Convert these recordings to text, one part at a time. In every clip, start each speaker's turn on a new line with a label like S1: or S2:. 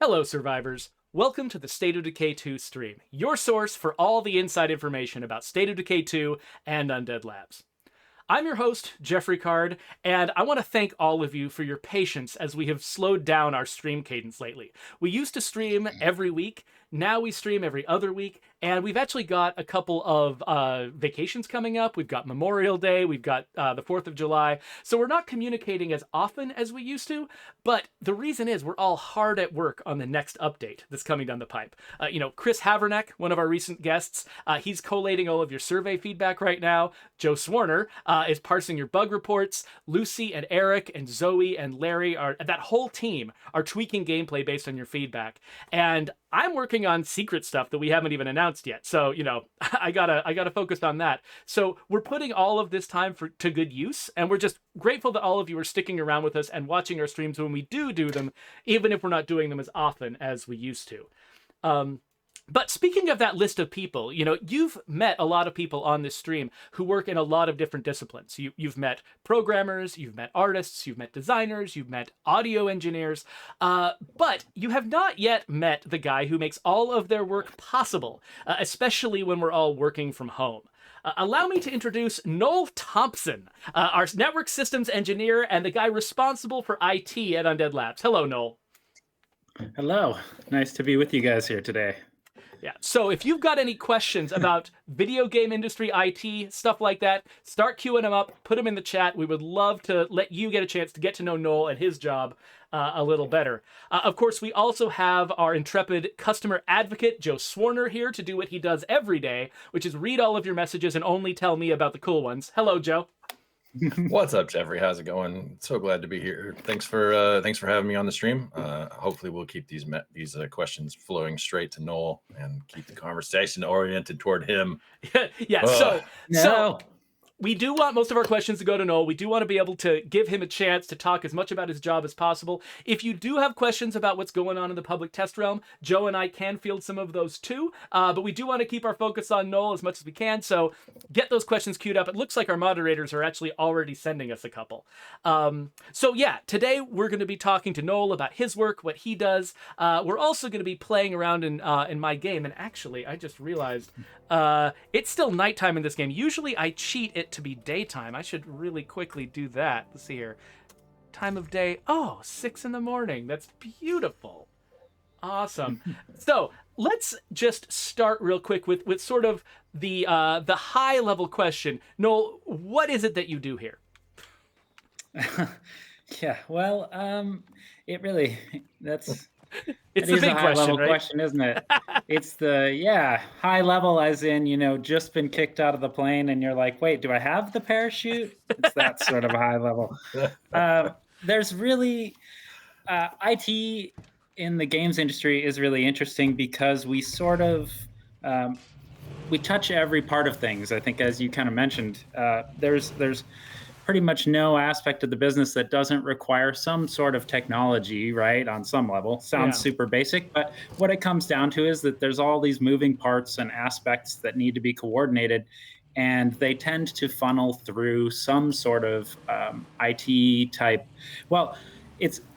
S1: Hello, survivors. Welcome to the State of Decay 2 stream, your source for all the inside information about State of Decay 2 and Undead Labs. I'm your host, Geoffrey Card, and I want to thank all of you for your patience as we have slowed down our stream cadence lately. We used to stream every week, now we stream every other week, and we've actually got a couple of vacations coming up. We've got Memorial Day, we've got the 4th of July, so we're not communicating as often as we used to, but the reason is we're all hard at work on the next update that's coming down the pipe. Chris Haverneck, one of our recent guests, he's collating all of your survey feedback right now. Joe Swarner is parsing your bug reports. Lucy and Eric and Zoe and Larry, that whole team are tweaking gameplay based on your feedback. And I'm working on secret stuff that we haven't even announced yet. So, I gotta focus on that. So we're putting all of this time to good use, and we're just grateful that all of you are sticking around with us and watching our streams when we do them, even if we're not doing them as often as we used to. But speaking of that list of people, you've met a lot of people on this stream who work in a lot of different disciplines. You've met programmers, you've met artists, you've met designers, you've met audio engineers, but you have not yet met the guy who makes all of their work possible, especially when we're all working from home. Allow me to introduce NOEL Thompson, our network systems engineer and the guy responsible for IT at Undead Labs. Hello, NOEL.
S2: Hello. Nice to be with you guys here today.
S1: Yeah, so if you've got any questions about video game industry, IT, stuff like that, start queuing them up, put them in the chat. We would love to let you get a chance to get to know NOEL and his job a little better. Of course, we also have our intrepid customer advocate, Joe Swarner, here to do what he does every day, which is read all of your messages and only tell me about the cool ones. Hello, Joe.
S3: What's up, Geoffrey? How's it going? So glad to be here. Thanks for having me on the stream. Hopefully, we'll keep these questions flowing straight to NOEL and keep the conversation oriented toward him.
S1: Yeah. So we do want most of our questions to go to NOEL. We do want to be able to give him a chance to talk as much about his job as possible. If you do have questions about what's going on in the public test realm, Joe and I can field some of those too. But we do want to keep our focus on NOEL as much as we can. So get those questions queued up. It looks like our moderators are actually already sending us a couple. Today we're going to be talking to NOEL about his work, what he does. We're also going to be playing around in my game. And actually, I just realized it's still nighttime in this game. Usually I cheat it to be daytime. I should really quickly do that. Let's see here. Time of day. 6 a.m. That's beautiful. Awesome. So let's just start real quick with sort of the high level question. NOEL, what is it that you do here?
S2: Yeah, well,
S1: It's the big
S2: high level
S1: right?
S2: question, isn't it? It's high level as in, just been kicked out of the plane and you're like, wait, do I have the parachute? It's that sort of a high level. There's really, IT in the games industry is really interesting because we sort of, we touch every part of things. I think, as you kind of mentioned, there's pretty much no aspect of the business that doesn't require some sort of technology, right? On some level. Sounds super basic, but what it comes down to is that there's all these moving parts and aspects that need to be coordinated, and they tend to funnel through some sort of IT type. Well,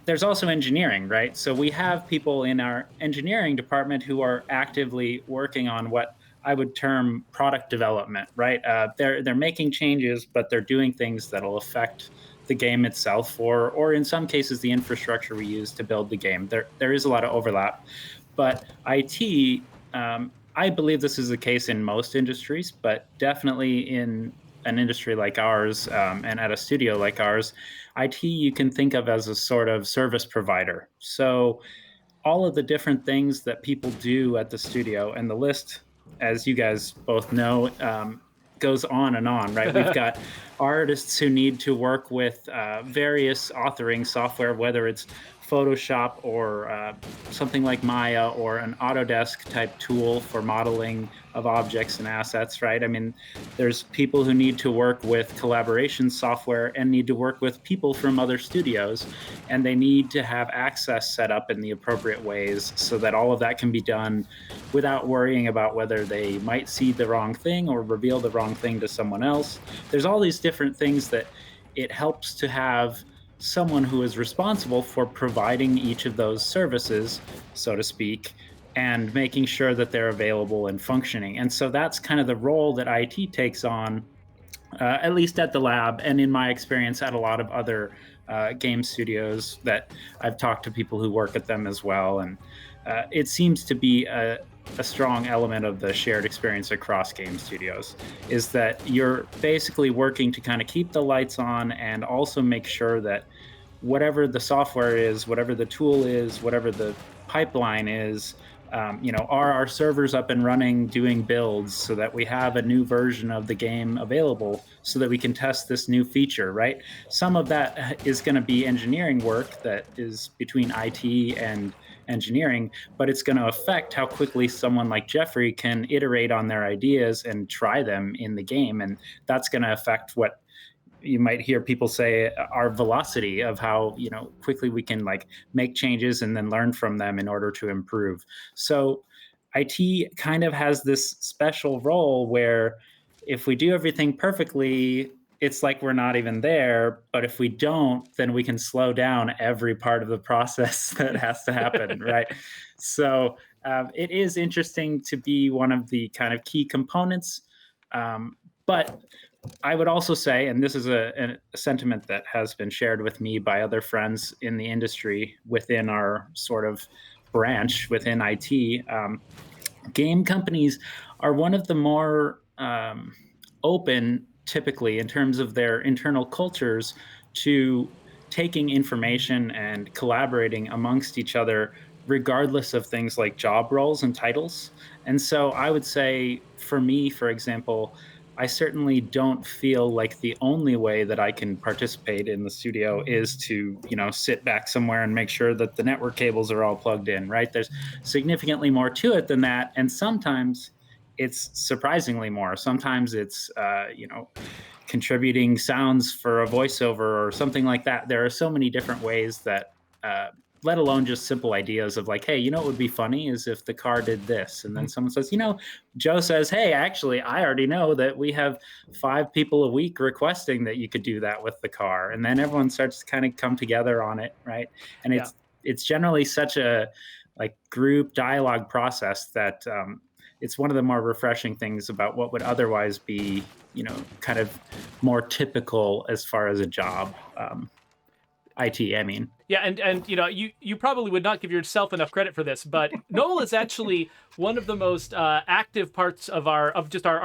S2: there's also engineering, right? So we have people in our engineering department who are actively working on what I would term product development, right? They're making changes, but they're doing things that'll affect the game itself, or in some cases, the infrastructure we use to build the game. There is a lot of overlap, but IT, I believe this is the case in most industries, but definitely in an industry like ours, and at a studio like ours, IT you can think of as a sort of service provider. So all of the different things that people do at the studio, and the list, as you guys both know, goes on and on, right? We've got artists who need to work with various authoring software, whether it's Photoshop or something like Maya or an Autodesk type tool for modeling of objects and assets, right? I mean, there's people who need to work with collaboration software and need to work with people from other studios, and they need to have access set up in the appropriate ways so that all of that can be done without worrying about whether they might see the wrong thing or reveal the wrong thing to someone else. There's all these different things that it helps to have someone who is responsible for providing each of those services, so to speak, and making sure that they're available and functioning. And so that's kind of the role that IT takes on, at least at the lab, and in my experience at a lot of other game studios that I've talked to people who work at them as well. And it seems to be a strong element of the shared experience across game studios is that you're basically working to kind of keep the lights on and also make sure that whatever the software is, whatever the tool is, whatever the pipeline is, are our servers up and running doing builds so that we have a new version of the game available so that we can test this new feature, right? Some of that is going to be engineering work that is between IT and engineering, but it's going to affect how quickly someone like Geoffrey can iterate on their ideas and try them in the game. And that's going to affect what you might hear people say our velocity of how quickly we can like make changes and then learn from them in order to improve. So IT kind of has this special role where if we do everything perfectly, it's like we're not even there. But if we don't, then we can slow down every part of the process that has to happen, right? So it is interesting to be one of the kind of key components. But I would also say, and this is a sentiment that has been shared with me by other friends in the industry within our sort of branch within IT, game companies are one of the more open, typically, in terms of their internal cultures to taking information and collaborating amongst each other, regardless of things like job roles and titles. And so I would say, for me, for example, I certainly don't feel like the only way that I can participate in the studio is to, sit back somewhere and make sure that the network cables are all plugged in, right? There's significantly more to it than that. And sometimes it's surprisingly more. Sometimes it's, contributing sounds for a voiceover or something like that. There are so many different ways that, let alone just simple ideas of like, hey, what would be funny is if the car did this. And then someone says, Joe says, hey, actually, I already know that we have 5 people a week requesting that you could do that with the car. And then everyone starts to kind of come together on it, right? And it's generally such a like group dialogue process that it's one of the more refreshing things about what would otherwise be, kind of more typical as far as a job. IT, I mean.
S1: Yeah, and you probably would not give yourself enough credit for this, but NOEL is actually one of the most active parts of our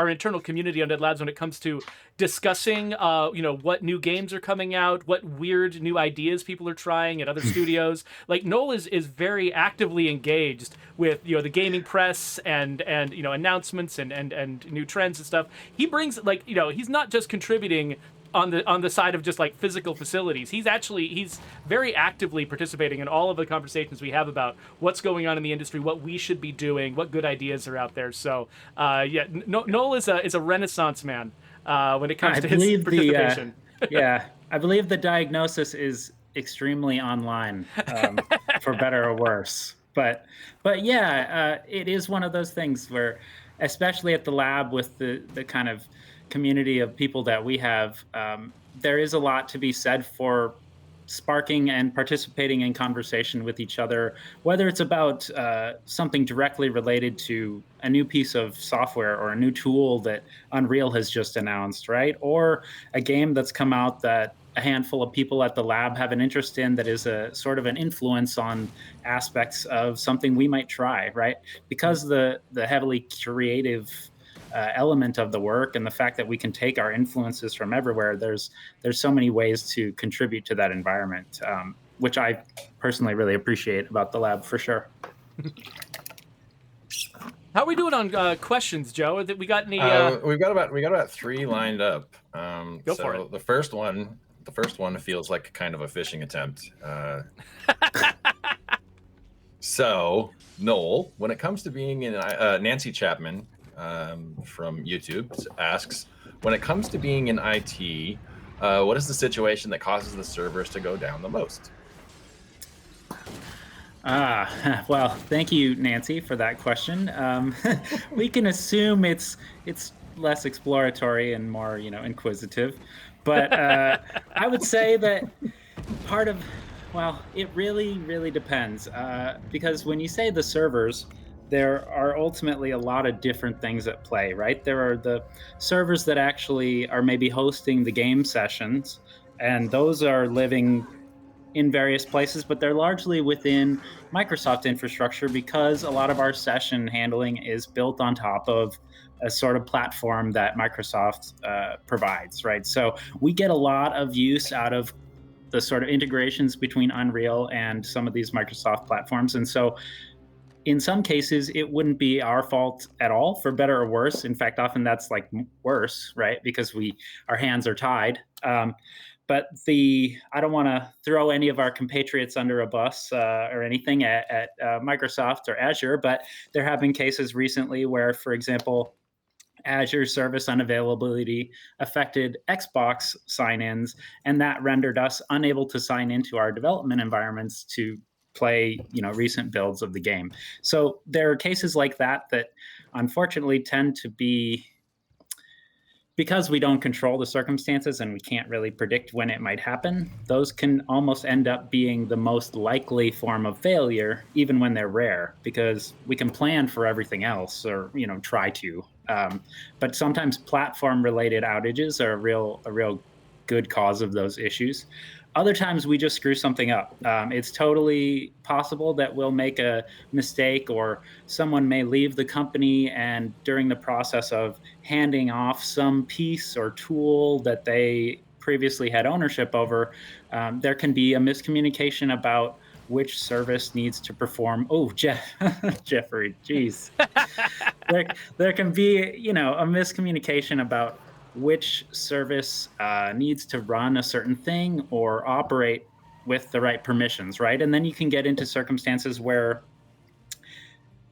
S1: internal community on Undead Labs when it comes to discussing what new games are coming out, what weird new ideas people are trying at other studios. Like NOEL is very actively engaged with the gaming press and announcements and new trends and stuff. He brings he's not just contributing on the side of just like physical facilities. He's very actively participating in all of the conversations we have about what's going on in the industry, what we should be doing, what good ideas are out there. So NOEL is a renaissance man when it comes to his participation.
S2: I believe the diagnosis is extremely online, for better or worse. But it is one of those things where, especially at the lab with the kind of community of people that we have, there is a lot to be said for sparking and participating in conversation with each other, whether it's about something directly related to a new piece of software or a new tool that Unreal has just announced, right? Or a game that's come out that a handful of people at the lab have an interest in that is a sort of an influence on aspects of something we might try, right? Because the heavily creative element of the work and the fact that we can take our influences from everywhere, there's so many ways to contribute to that environment, which I personally really appreciate about the lab for sure.
S1: How are we doing on questions, Joe? We got any?
S3: We got about 3 lined up.
S1: Go for it.
S3: The first one feels like kind of a fishing attempt. So NOEL, when it comes to being in Nancy Chapman from YouTube asks, when it comes to being in IT, what is the situation that causes the servers to go down the most?
S2: Well, thank you, Nancy, for that question. We can assume it's less exploratory and more, inquisitive. But I would say that part of, well, it really depends. Because when you say the servers, there are ultimately a lot of different things at play, right? There are the servers that actually are maybe hosting the game sessions, and those are living in various places, but they're largely within Microsoft infrastructure because a lot of our session handling is built on top of a sort of platform that Microsoft provides, right? So we get a lot of use out of the sort of integrations between Unreal and some of these Microsoft platforms. And so in some cases, it wouldn't be our fault at all, for better or worse. In fact, often that's like worse, right? Because our hands are tied. But I don't want to throw any of our compatriots under a bus or anything at Microsoft or Azure, but there have been cases recently where, for example, Azure service unavailability affected Xbox sign-ins, and that rendered us unable to sign into our development environments to play, recent builds of the game. So there are cases like that unfortunately tend to be, because we don't control the circumstances and we can't really predict when it might happen, those can almost end up being the most likely form of failure, even when they're rare, because we can plan for everything else, or try to. But sometimes platform-related outages are a real good cause of those issues. Other times we just screw something up. It's totally possible that we'll make a mistake, or someone may leave the company, and during the process of handing off some piece or tool that they previously had ownership over, there can be a miscommunication about which service needs to perform. Oh, Geoffrey, geez. there can be, a miscommunication about which service needs to run a certain thing or operate with the right permissions, right? And then you can get into circumstances where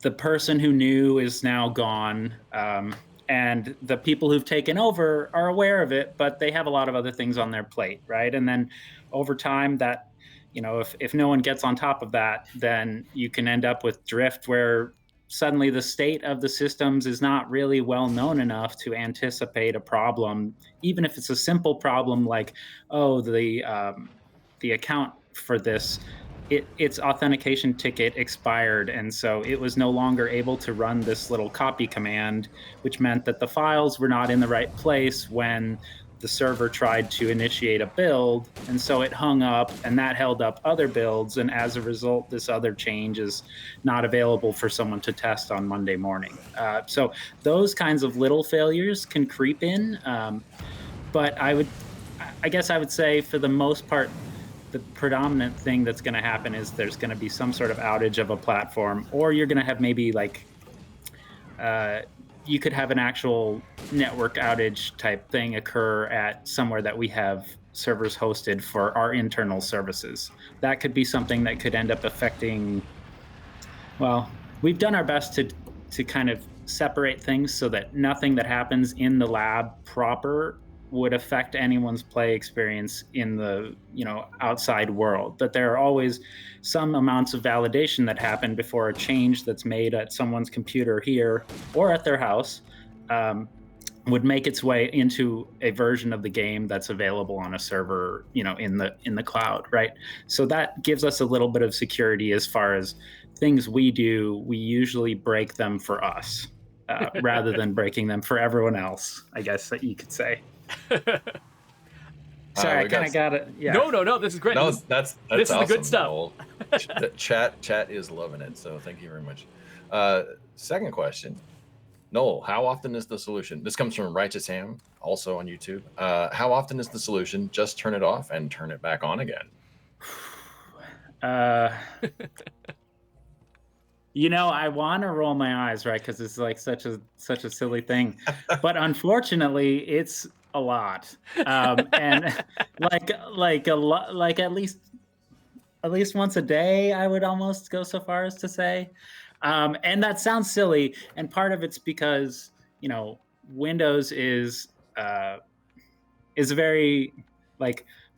S2: the person who knew is now gone, and the people who've taken over are aware of it, but they have a lot of other things on their plate, right? And then over time, that if no one gets on top of that, then you can end up with drift, where suddenly the state of the systems is not really well known enough to anticipate a problem, even if it's a simple problem like, oh, the account for this, its authentication ticket expired, and so it was no longer able to run this little copy command, which meant that the files were not in the right place when the server tried to initiate a build, and so it hung up, and that held up other builds, and as a result, this other change is not available for someone to test on Monday morning. So those kinds of little failures can creep in, but I guess I would say, for the most part, the predominant thing that's going to happen is there's going to be some sort of outage of a platform, or you're going to have maybe you could have an actual network outage type thing occur at somewhere that we have servers hosted for our internal services. That could be something that could end up affecting, well, we've done our best to kind of separate things so that nothing that happens in the lab proper would affect anyone's play experience in the outside world. But there are always some amounts of validation that happen before a change that's made at someone's computer here or at their house would make its way into a version of the game that's available on a server, in the cloud, right? So that gives us a little bit of security. As far as things we do, we usually break them for us rather than breaking them for everyone else, I guess that you could say. Sorry, I kind of got it. Yeah.
S1: No. This is great.
S3: No, that's
S1: this
S3: awesome,
S1: is the good stuff.
S3: Noel. The chat is loving it. So thank you very much. Second question, Noel, how often is the solution? This comes from Righteous Ham, also on YouTube. How often is the solution? Just turn it off and turn it back on again.
S2: I want to roll my eyes, right? Because it's like such a silly thing, but unfortunately, it's a lot, and like a lot, like at least once a day, I would almost go so far as to say, and that sounds silly, and part of it's because Windows is a very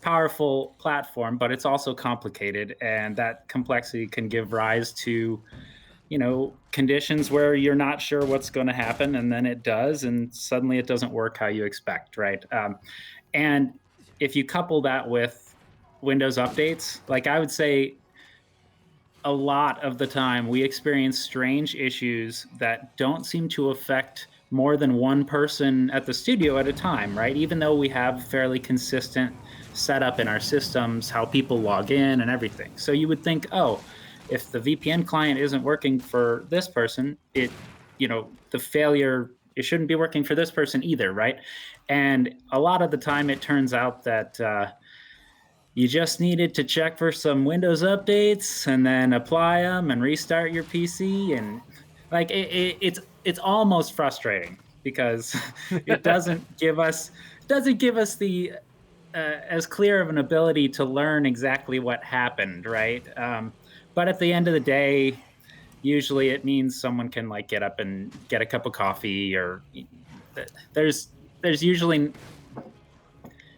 S2: powerful platform, but it's also complicated, and that complexity can give rise to conditions where you're not sure what's going to happen, and then it does, and suddenly it doesn't work how you expect, right? And if you couple that with Windows updates. Like I would say a lot of the time we experience strange issues that don't seem to affect more than one person at the studio at a time, right? Even though we have fairly consistent setup in our systems, how people log in and everything. So you would think, oh, if the VPN client isn't working for this person, the failure, it shouldn't be working for this person either, right? And a lot of the time it turns out that you just needed to check for some Windows updates and then apply them and restart your PC, and like it's almost frustrating because it doesn't give us the as clear of an ability to learn exactly what happened, right? But at the end of the day, usually it means someone can like get up and get a cup of coffee, or there's usually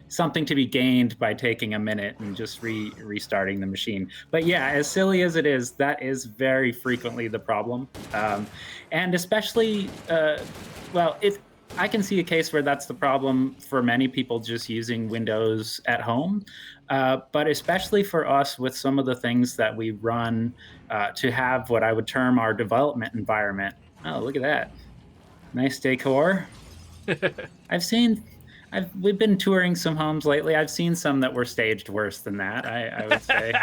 S2: something to be gained by taking a minute and just restarting the machine. But yeah, as silly as it is, that is very frequently the problem, and especially, if I can see a case where that's the problem for many people just using Windows at home, but especially for us with some of the things that we run to have what I would term our development environment. Oh, look at that! Nice decor. I've seen we've been touring some homes lately. I've seen some that were staged worse than that, I would say.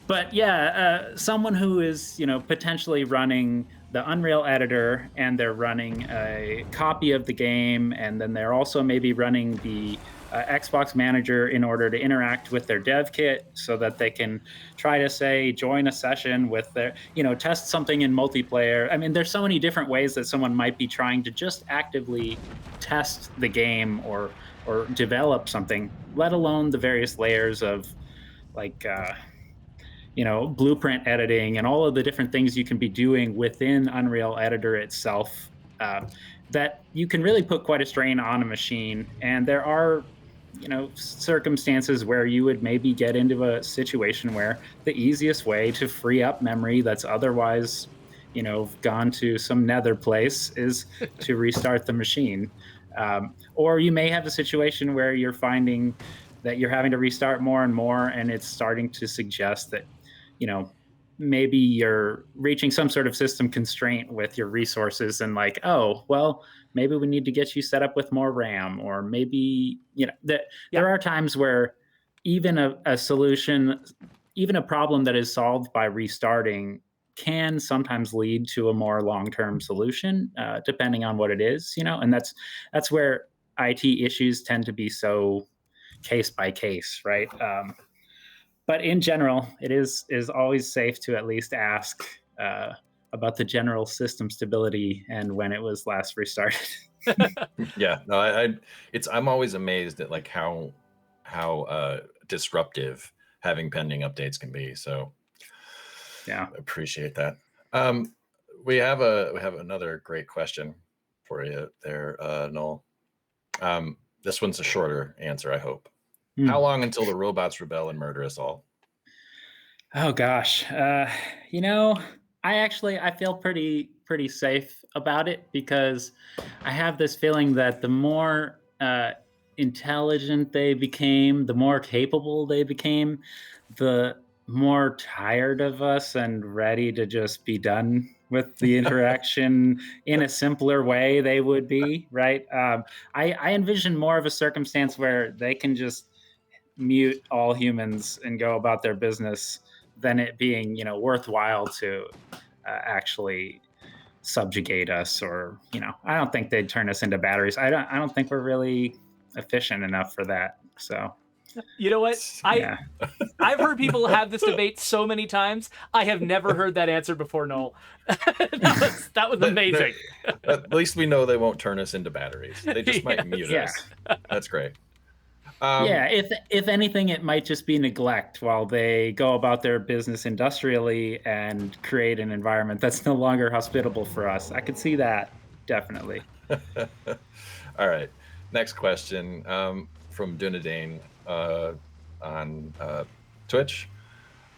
S2: but yeah, someone who is potentially running the Unreal editor, and they're running a copy of the game, and then they're also maybe running the Xbox manager in order to interact with their dev kit so that they can try to say join a session with their test something in multiplayer. I mean, there's so many different ways that someone might be trying to just actively test the game or develop something, let alone the various layers of like blueprint editing and all of the different things you can be doing within Unreal Editor itself, that you can really put quite a strain on a machine. And there are circumstances where you would maybe get into a situation where the easiest way to free up memory that's otherwise gone to some nether place is to restart the machine. Or you may have a situation where you're finding that you're having to restart more and more, and it's starting to suggest that maybe you're reaching some sort of system constraint with your resources, and like, oh, well, maybe we need to get you set up with more RAM, or maybe there are times where even a solution, even a problem that is solved by restarting, can sometimes lead to a more long-term solution, depending on what it is, and that's where IT issues tend to be so case by case, right? But in general, it is always safe to at least ask about the general system stability and when it was last restarted.
S3: Yeah, no, I'm always amazed at like how disruptive having pending updates can be. So
S2: yeah,
S3: appreciate that. We have another great question for you there, Noel. This one's a shorter answer, I hope. How long until the robots rebel and murder us all?
S2: Oh gosh, I feel pretty safe about it, because I have this feeling that the more intelligent they became, the more capable they became, the more tired of us and ready to just be done with the interaction in a simpler way they would be, right? I envision more of a circumstance where they can just mute all humans and go about their business than it being worthwhile to actually subjugate us, or I don't think they'd turn us into batteries. I don't think we're really efficient enough for that. So
S1: you know what,
S2: yeah.
S1: I've heard people have this debate so many times. I have never heard that answer before, Noel. that was amazing.
S3: At least we know they won't turn us into batteries. They just might mute us. That's great.
S2: Yeah, if anything, it might just be neglect while they go about their business industrially and create an environment that's no longer hospitable for us. I could see that, definitely.
S3: All right. Next question from Dunedin on Twitch.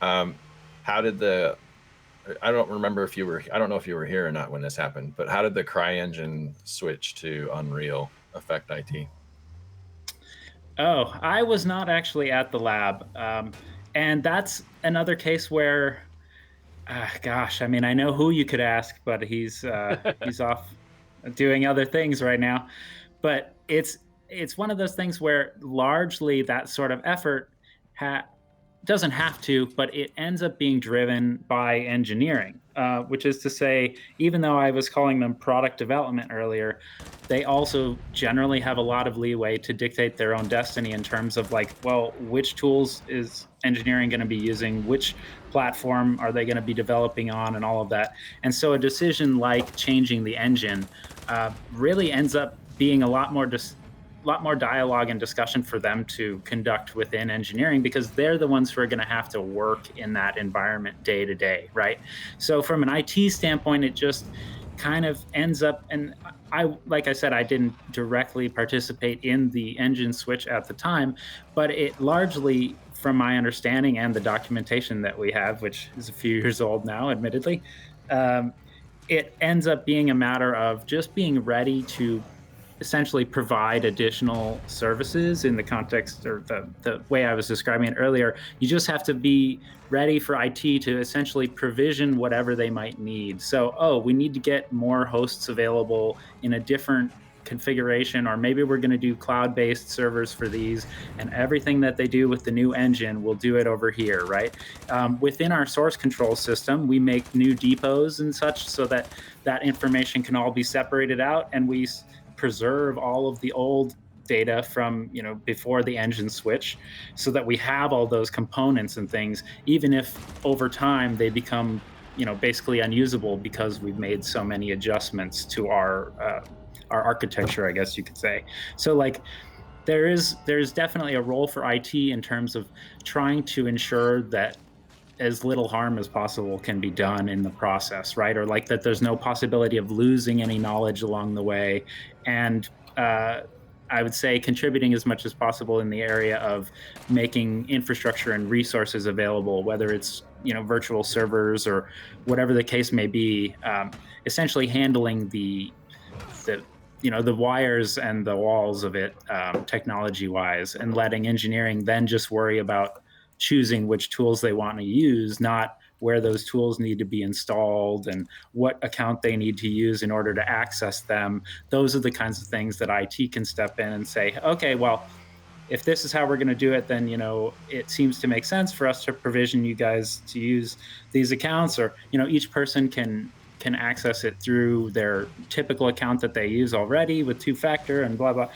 S3: How did I don't remember if you were, I don't know if you were here or not when this happened, but how did the CryEngine switch to Unreal affect IT?
S2: Oh, I was not actually at the lab. And that's another case where, gosh, I mean, I know who you could ask, but he's off doing other things right now. But it's one of those things where largely that sort of effort ha- doesn't have to, but it ends up being driven by engineering, which is to say, even though I was calling them product development earlier, they also generally have a lot of leeway to dictate their own destiny in terms of like, well, which tools is engineering going to be using, which platform are they going to be developing on, and all of that. And so a decision like changing the engine really ends up being a lot more dialogue and discussion for them to conduct within engineering because they're the ones who are going to have to work in that environment day to day, right? So from an IT standpoint, it just kind of ends up, and like I said, I didn't directly participate in the engine switch at the time, but it largely, from my understanding and the documentation that we have, which is a few years old now, admittedly, um, it ends up being a matter of just being ready to essentially provide additional services in the context or the way I was describing it earlier. You just have to be ready for IT to essentially provision whatever they might need. So, oh, we need to get more hosts available in a different configuration, or maybe we're going to do cloud-based servers for these, and everything that they do with the new engine, we'll do it over here, right? Within our source control system, we make new depots and such so that that information can all be separated out, and we preserve all of the old data from before the engine switch so that we have all those components and things, even if over time they become basically unusable because we've made so many adjustments to our architecture, I guess you could say. So like there's definitely a role for IT in terms of trying to ensure that as little harm as possible can be done in the process, right? Or like that there's no possibility of losing any knowledge along the way. And I would say contributing as much as possible in the area of making infrastructure and resources available, whether it's virtual servers or whatever the case may be. Essentially handling the the wires and the walls of it, technology wise, and letting engineering then just worry about choosing which tools they want to use, not where those tools need to be installed and what account they need to use in order to access them. Those are the kinds of things that IT can step in and say, okay, well, if this is how we're going to do it, then it seems to make sense for us to provision you guys to use these accounts, or each person can access it through their typical account that they use already with two-factor and blah blah.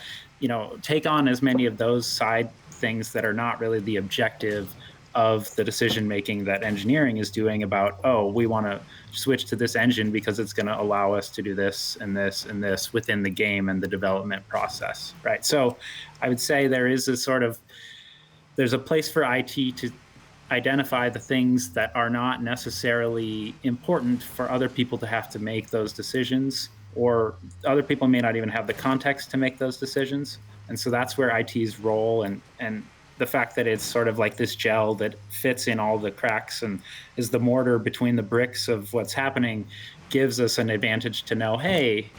S2: Take on as many of those side things that are not really the objective of the decision making that engineering is doing about, oh, we want to switch to this engine because it's going to allow us to do this and this and this within the game and the development process, right? So I would say there's a place for IT to identify the things that are not necessarily important for other people to have to make those decisions, or other people may not even have the context to make those decisions. And so that's where IT's role and the fact that it's sort of like this gel that fits in all the cracks and is the mortar between the bricks of what's happening gives us an advantage to know, hey,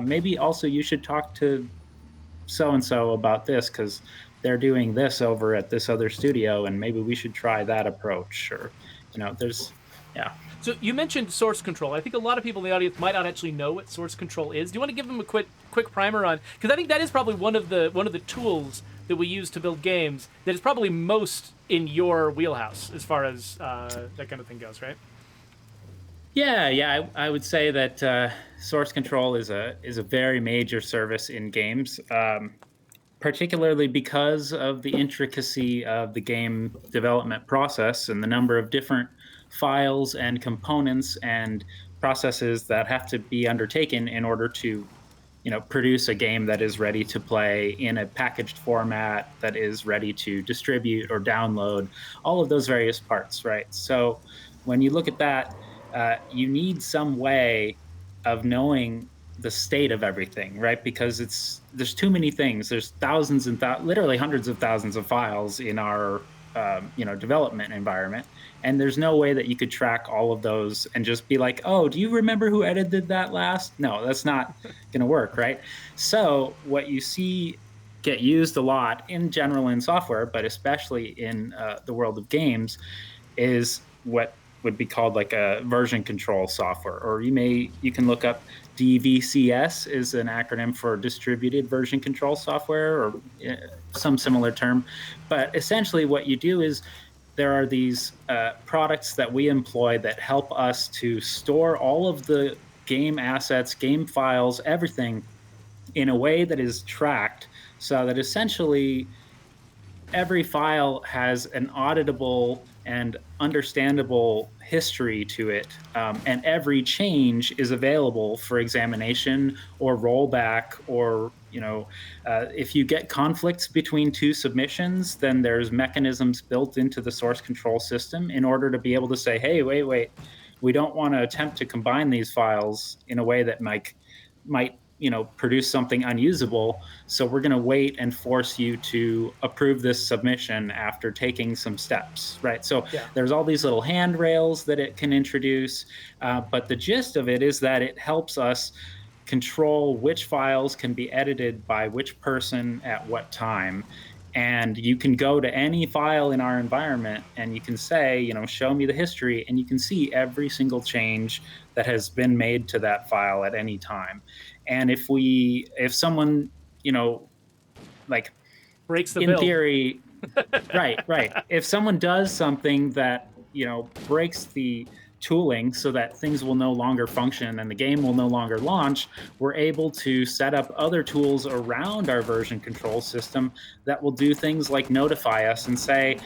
S2: maybe also you should talk to so and so about this because they're doing this over at this other studio, and maybe we should try that approach. Or there's yeah.
S1: So you mentioned source control. I think a lot of people in the audience might not actually know what source control is. Do you want to give them a quick primer on? Because I think that is probably one of the tools that we use to build games that is probably most in your wheelhouse as far as that kind of thing goes, right?
S2: Yeah. I would say that source control is a very major service in games, particularly because of the intricacy of the game development process and the number of different files and components and processes that have to be undertaken in order to produce a game that is ready to play in a packaged format, that is ready to distribute or download, all of those various parts, right? So when you look at that, you need some way of knowing the state of everything, right? Because there's too many things. There's thousands and literally hundreds of thousands of files in our development environment, and there's no way that you could track all of those and just be like, oh, do you remember who edited that last? No, that's not going to work, right? So what you see get used a lot in general in software, but especially in the world of games, is what would be called like a version control software, or you can look up DVCS is an acronym for distributed version control software, or some similar term. But essentially, what you do is there are these products that we employ that help us to store all of the game assets, game files, everything in a way that is tracked, so that essentially every file has an auditable and understandable history to it, and every change is available for examination or rollback. Or if you get conflicts between two submissions, then there's mechanisms built into the source control system in order to be able to say, hey, wait, we don't want to attempt to combine these files in a way that might produce something unusable. So we're going to wait and force you to approve this submission after taking some steps, right? So
S1: Yeah.
S2: there's all these little handrails that it can introduce, but the gist of it is that it helps us control which files can be edited by which person at what time. And you can go to any file in our environment and you can say, show me the history, and you can see every single change that has been made to that file at any time. And if someone, like
S1: Breaks the
S2: in
S1: build.
S2: theory, right. If someone does something that, breaks the tooling so that things will no longer function and the game will no longer launch, we're able to set up other tools around our version control system that will do things like notify us and say,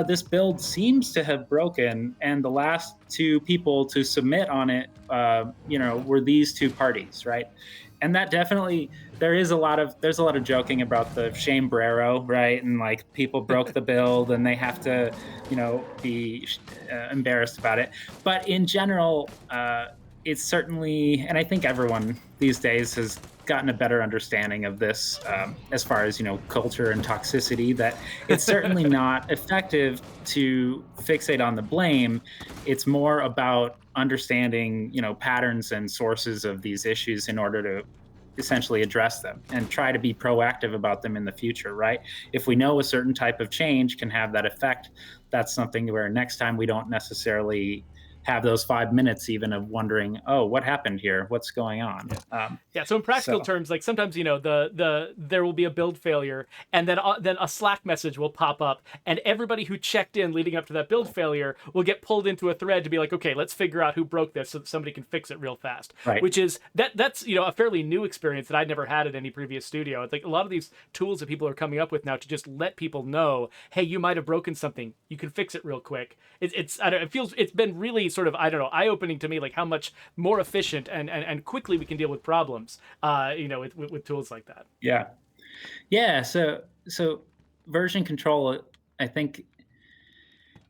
S2: this build seems to have broken, and the last two people to submit on it, were these two parties, right? And that definitely, there's a lot of joking about the shamebrero, right? And like people broke the build and they have to, be embarrassed about it. But in general, it's certainly, and I think everyone these days has gotten a better understanding of this, as far as culture and toxicity, that it's certainly not effective to fixate on the blame. It's more about understanding patterns and sources of these issues in order to essentially address them and try to be proactive about them in the future, right? If we know a certain type of change can have that effect, that's something where next time we don't necessarily have those 5 minutes even of wondering, oh, what happened here? What's going on?
S1: Yeah, so in practical terms, like sometimes there will be a build failure, and then a Slack message will pop up, and everybody who checked in leading up to that build failure will get pulled into a thread to be like, okay, let's figure out who broke this so that somebody can fix it real fast.
S2: Right.
S1: Which is that's a fairly new experience that I'd never had at any previous studio. It's like a lot of these tools that people are coming up with now to just let people know, hey, you might have broken something, you can fix it real quick. It's been really sort of eye opening to me, like how much more efficient and quickly we can deal with problems, with tools like that.
S2: Yeah. So version control, I think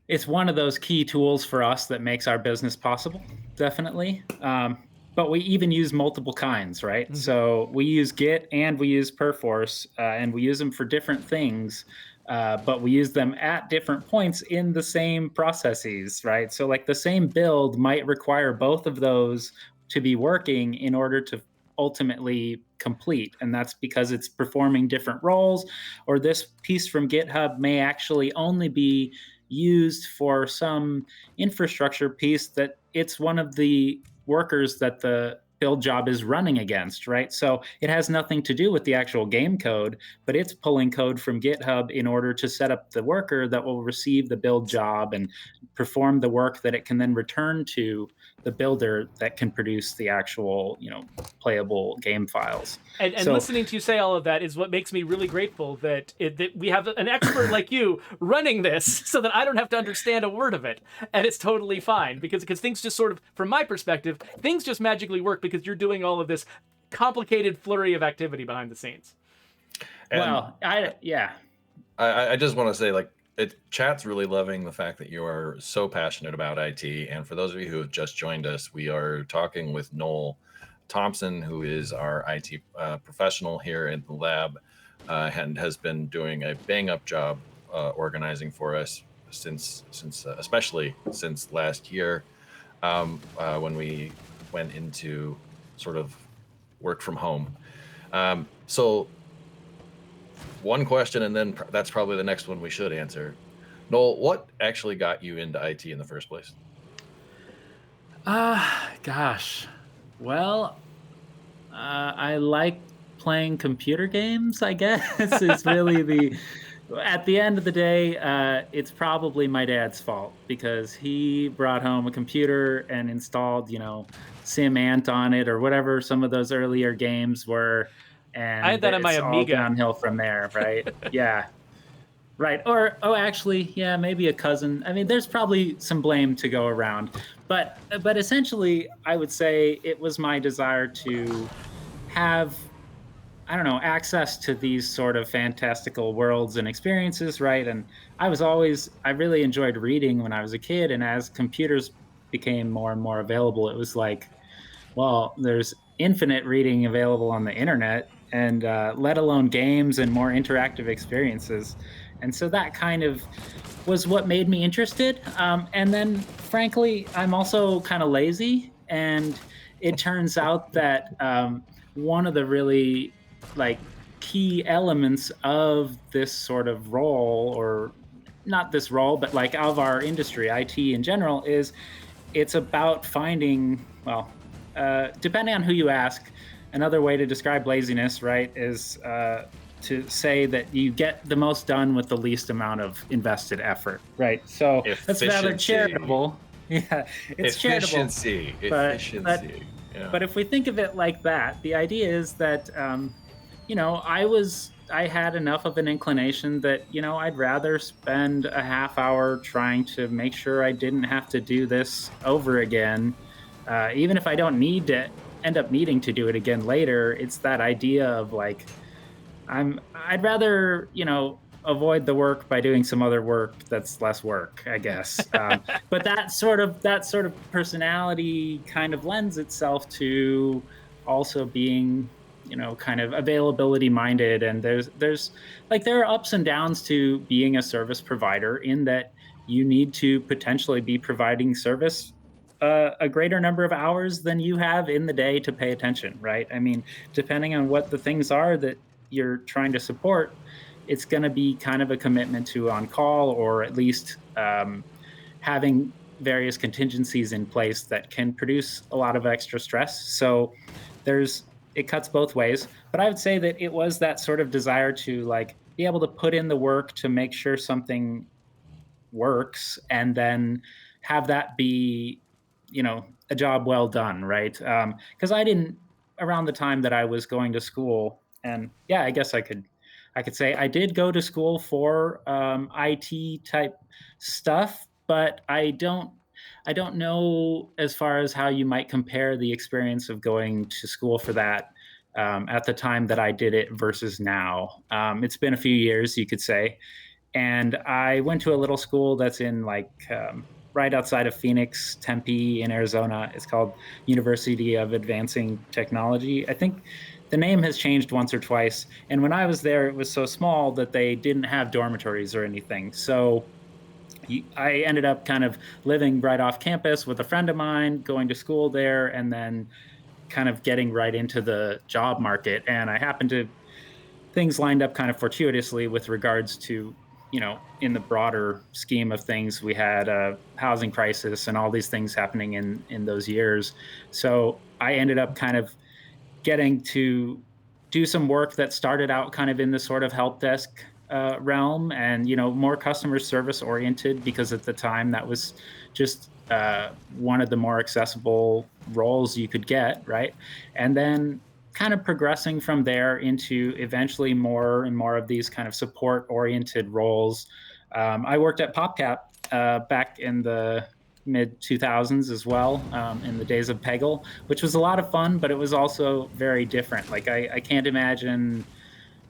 S2: it's one of those key tools for us that makes our business possible, definitely. But we even use multiple kinds, right? Mm-hmm. So we use Git and we use Perforce, and we use them for different things. But we use them at different points in the same processes, right? So like the same build might require both of those to be working in order to ultimately complete. And that's because it's performing different roles, or this piece from GitHub may actually only be used for some infrastructure piece that it's one of the workers that the build job is running against, right? So it has nothing to do with the actual game code, but it's pulling code from GitHub in order to set up the worker that will receive the build job and perform the work that it can then return to the builder that can produce the actual, playable game files.
S1: And so, listening to you say all of that is what makes me really grateful that we have an expert like you running this, so that I don't have to understand a word of it, and it's totally fine because things just sort of, from my perspective, things just magically work because you're doing all of this complicated flurry of activity behind the scenes.
S3: And
S2: well,
S3: I just want to say, like, chat's really loving the fact that you are so passionate about IT. And for those of you who have just joined us, we are talking with NOEL Thompson, who is our IT professional here in the lab, and has been doing a bang-up job organizing for us since especially since last year, when we went into sort of work from home. So one question, and then that's probably the next one we should answer. Noel, what actually got you into IT in the first place?
S2: Gosh. Well, I like playing computer games, I guess, is really at the end of the day, it's probably my dad's fault because he brought home a computer and installed, SimAnt on it or whatever some of those earlier games were.
S1: I had
S2: And
S1: that on my
S2: it's all
S1: Amiga.
S2: downhill from there, right? Yeah. Right. Or, oh, actually, yeah, maybe a cousin. I mean, there's probably some blame to go around. But essentially, I would say it was my desire to have, I don't know, access to these sort of fantastical worlds and experiences, right? And I really enjoyed reading when I was a kid. And as computers became more and more available, it was like, well, there's infinite reading available on the internet, and let alone games and more interactive experiences. And so that kind of was what made me interested. And then, frankly, I'm also kind of lazy. And it turns out that one of the really like key elements of this sort of role, or not this role, but like of our industry, IT in general, is it's about finding, well, depending on who you ask, another way to describe laziness, right, is to say that you get the most done with the least amount of invested effort, right? So that's rather charitable. Yeah, it's
S3: efficiency.
S2: charitable. But,
S3: Efficiency.
S2: but if we think of it like that, the idea is that, I had enough of an inclination that, I'd rather spend a half hour trying to make sure I didn't have to do this over again. Even if I don't need to end up needing to do it again later, it's that idea of like, I'd rather, avoid the work by doing some other work that's less work, I guess. But that sort of personality kind of lends itself to also being, kind of availability minded. And there's like, there are ups and downs to being a service provider, in that you need to potentially be providing service a greater number of hours than you have in the day to pay attention, right? I mean, depending on what the things are that you're trying to support, it's going to be kind of a commitment to on call, or at least having various contingencies in place that can produce a lot of extra stress. So it cuts both ways. But I would say that it was that sort of desire to like be able to put in the work to make sure something works, and then have that be, a job well done, right? Because I didn't, around the time that I was going to school, and yeah, I guess I could say I did go to school for IT type stuff, but I don't know as far as how you might compare the experience of going to school for that at the time that I did it versus now. It's been a few years, you could say, and I went to a little school that's in like right outside of Phoenix, Tempe in Arizona. It's called University of Advancing Technology. I think the name has changed once or twice. And when I was there, it was so small that they didn't have dormitories or anything. So I ended up kind of living right off campus with a friend of mine, going to school there, and then kind of getting right into the job market. And I happened to, things lined up kind of fortuitously with regards to, in the broader scheme of things, we had a housing crisis and all these things happening in those years. So I ended up kind of getting to do some work that started out kind of in the sort of help desk realm, and more customer service oriented, because at the time that was just one of the more accessible roles you could get, right? And then kind of progressing from there into eventually more and more of these kind of support oriented roles. I worked at PopCap back in the mid 2000s as well, in the days of Peggle, which was a lot of fun, but it was also very different. Like I can't imagine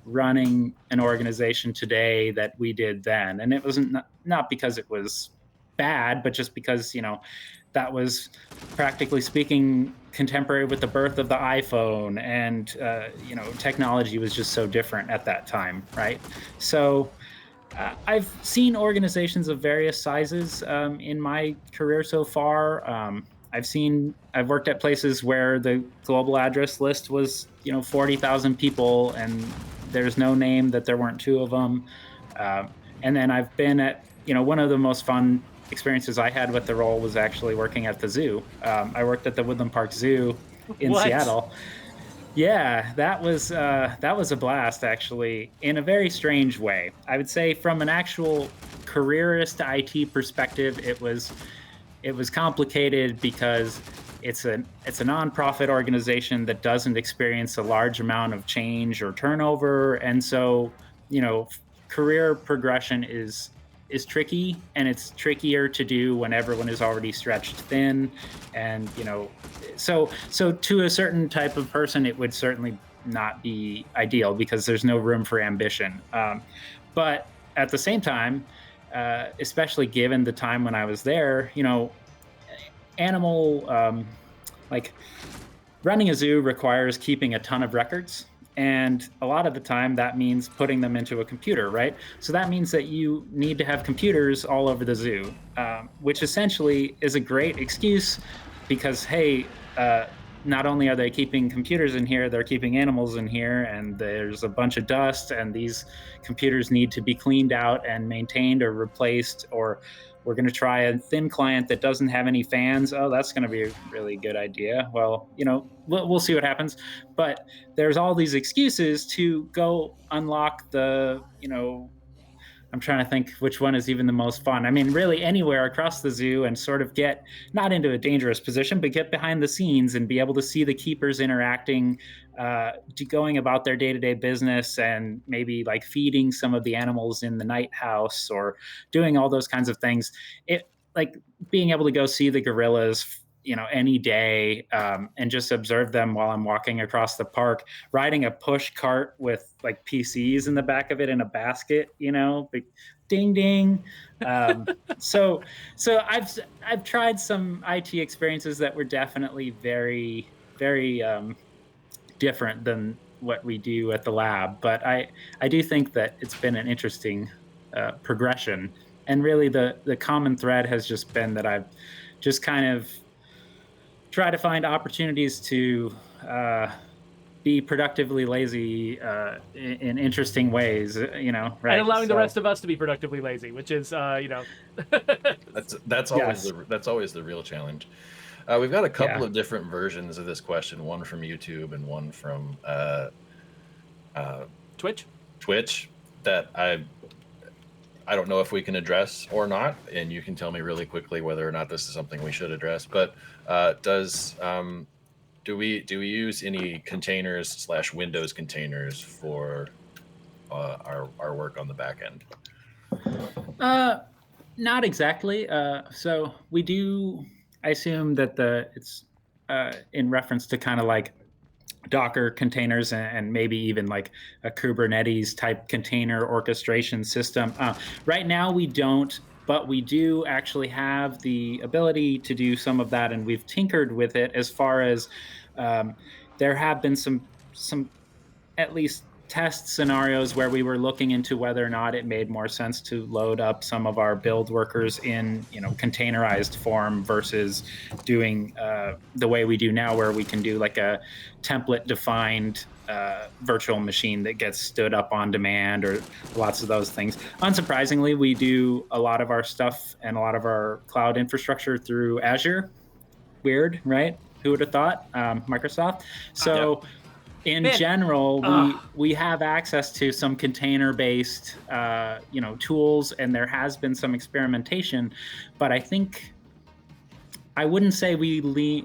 S2: running an organization today that we did then. And it wasn't, not because it was bad, but just because, that was, practically speaking, contemporary with the birth of the iPhone, and technology was just so different at that time, right? So I've seen organizations of various sizes in my career so far. I've worked at places where the global address list was 40,000 people, and there's no name that there weren't two of them. And then I've been at, one of the most fun experiences I had with the role was actually working at the zoo. I worked at the Woodland Park Zoo in
S1: What?
S2: Seattle. Yeah, that was a blast, actually, in a very strange way. I would say from an actual careerist IT perspective, it was complicated because it's a nonprofit organization that doesn't experience a large amount of change or turnover, and so career progression is tricky, and it's trickier to do when everyone is already stretched thin, and so to a certain type of person it would certainly not be ideal because there's no room for ambition, but at the same time, especially given the time when I was there, animal like running a zoo requires keeping a ton of records, and a lot of the time that means putting them into a computer, right? So that means that you need to have computers all over the zoo, which essentially is a great excuse because, hey, not only are they keeping computers in here, they're keeping animals in here, and there's a bunch of dust, and these computers need to be cleaned out and maintained or replaced, or we're going to try a thin client that doesn't have any fans. Oh, that's going to be a really good idea. Well, we'll see what happens. But there's all these excuses to go unlock the, I'm trying to think which one is even the most fun. I mean, really anywhere across the zoo and sort of get not into a dangerous position, but get behind the scenes and be able to see the keepers interacting, going about their day-to-day business, and maybe like feeding some of the animals in the night house or doing all those kinds of things. It like being able to go see the gorillas, any day, and just observe them while I'm walking across the park, riding a push cart with like PCs in the back of it in a basket, big ding ding. So I've tried some IT experiences that were definitely very, very different than what we do at the lab, but I do think that it's been an interesting progression, and really the common thread has just been that I've just kind of try to find opportunities to be productively lazy in interesting ways, right?
S1: And allowing the rest of us to be productively lazy, which is,
S3: that's always
S2: Yes.
S3: that's always the real challenge. We've got a couple
S2: Yeah.
S3: of different versions of this question, one from YouTube and one from Twitch that I don't know if we can address or not, and you can tell me really quickly whether or not this is something we should address. But do we use any containers / Windows containers for our work on the back end?
S2: Not exactly. So we do. I assume that it's in reference to kind of like Docker containers and maybe even like a Kubernetes type container orchestration system. Right now we don't, but we do actually have the ability to do some of that, and we've tinkered with it as far as there have been some at least test scenarios where we were looking into whether or not it made more sense to load up some of our build workers in containerized form versus doing the way we do now, where we can do like a template defined virtual machine that gets stood up on demand, or lots of those things. Unsurprisingly, we do a lot of our stuff and a lot of our cloud infrastructure through Azure. Weird, right? Who would have thought? Microsoft. So in general, we have access to some container-based, tools, and there has been some experimentation. But I think I wouldn't say we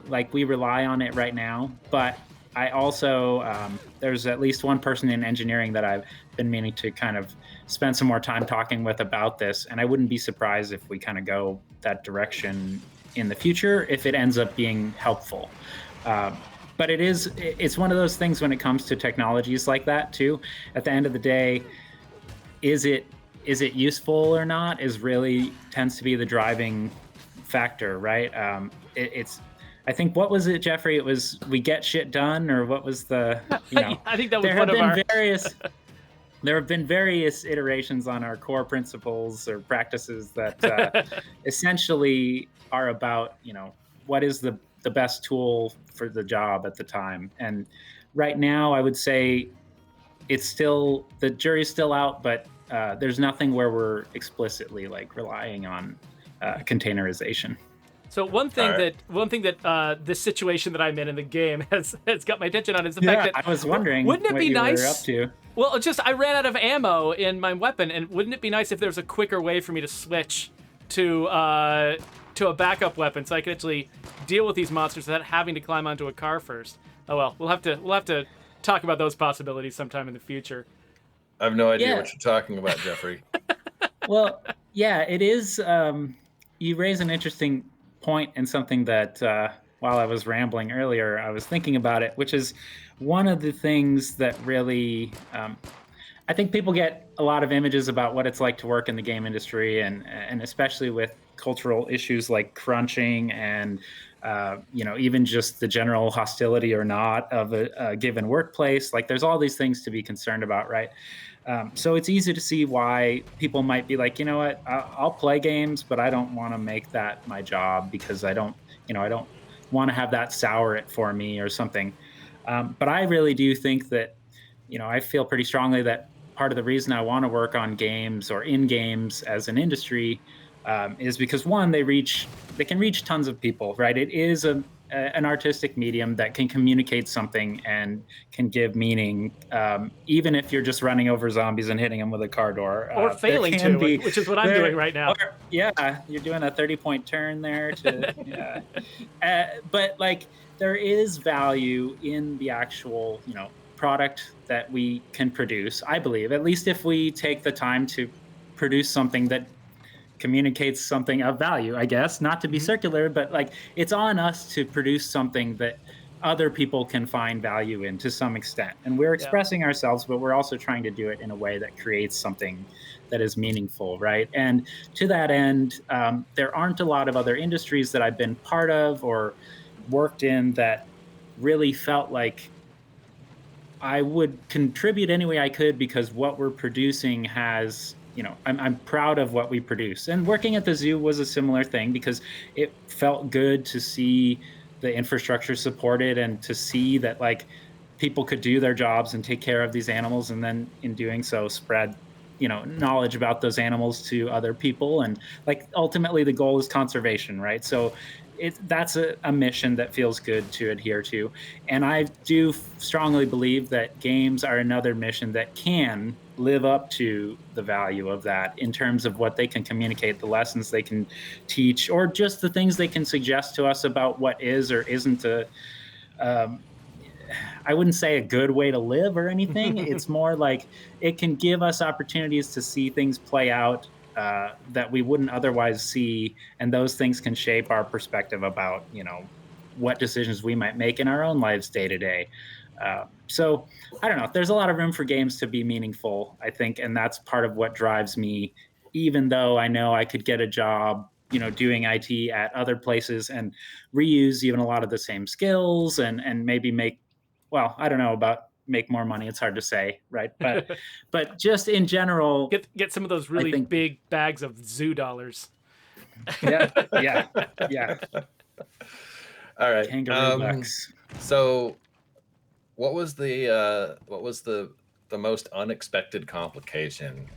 S2: rely on it right now. But I also there's at least one person in engineering that I've been meaning to kind of spend some more time talking with about this, and I wouldn't be surprised if we kind of go that direction in the future if it ends up being helpful. But it's one of those things when it comes to technologies like that too. At the end of the day, is it useful or not is really tends to be the driving factor, right? I think, what was it, Geoffrey? It was we get shit done, or what was the,
S1: I think that was one of our
S2: there have been various iterations on our core principles or practices that essentially are about, what is the best tool for the job at the time. And right now, I would say it's still, the jury's still out, but there's nothing where we're explicitly like relying on containerization.
S1: So one thing that this situation that I'm in the game has got my attention on is the
S2: Yeah,
S1: fact that
S2: I was wondering
S1: wouldn't it
S2: what
S1: be
S2: you
S1: nice?
S2: were up to.
S1: Well, just I ran out of ammo in my weapon, and wouldn't it be nice if there was a quicker way for me to switch to a backup weapon so I could actually deal with these monsters without having to climb onto a car first? Oh well, we'll have to talk about those possibilities sometime in the future.
S3: I have no idea
S2: Yeah.
S3: what you're talking about, Geoffrey.
S2: Well, yeah, it is. You raise an interesting point and something that while I was rambling earlier, I was thinking about it, which is one of the things that really, I think people get a lot of images about what it's like to work in the game industry, and especially with cultural issues like crunching and even just the general hostility or not of a given workplace. Like, there's all these things to be concerned about, right? So it's easy to see why people might be like, you know what, I'll play games, but I don't want to make that my job because I don't want to have that sour it for me or something. But I really do think that, I feel pretty strongly that part of the reason I want to work on games or in games as an industry is because, one, they can reach tons of people, right? It is an artistic medium that can communicate something and can give meaning, even if you're just running over zombies and hitting them with a car door.
S1: Or failing to, which is what I'm doing right now.
S2: Yeah, you're doing a 30-point turn there to, but like, there is value in the actual, product that we can produce, I believe, at least if we take the time to produce something that communicates something of value, I guess, not to be circular, but like, it's on us to produce something that other people can find value in to some extent. And we're expressing ourselves, but we're also trying to do it in a way that creates something that is meaningful, right? And to that end, there aren't a lot of other industries that I've been part of or worked in that really felt like I would contribute any way I could, because what we're producing has, I'm proud of what we produce. And working at the zoo was a similar thing, because it felt good to see the infrastructure supported and to see that like people could do their jobs and take care of these animals, and then in doing so spread knowledge about those animals to other people. And like, ultimately the goal is conservation, right? So that's a mission that feels good to adhere to. And I do strongly believe that games are another mission that can live up to the value of that, in terms of what they can communicate, the lessons they can teach, or just the things they can suggest to us about what is or isn't I wouldn't say a good way to live or anything. It's more like it can give us opportunities to see things play out that we wouldn't otherwise see, and those things can shape our perspective about what decisions we might make in our own lives day to day. So I don't know. There's a lot of room for games to be meaningful, I think, and that's part of what drives me. Even though I know I could get a job, doing IT at other places and reuse even a lot of the same skills, and maybe make, well, I don't know about make more money. It's hard to say, right? But just in general,
S1: get some of those really big bags of zoo dollars.
S2: Yeah.
S3: All right.
S2: Kangaroo bucks.
S3: So, what was the most unexpected complication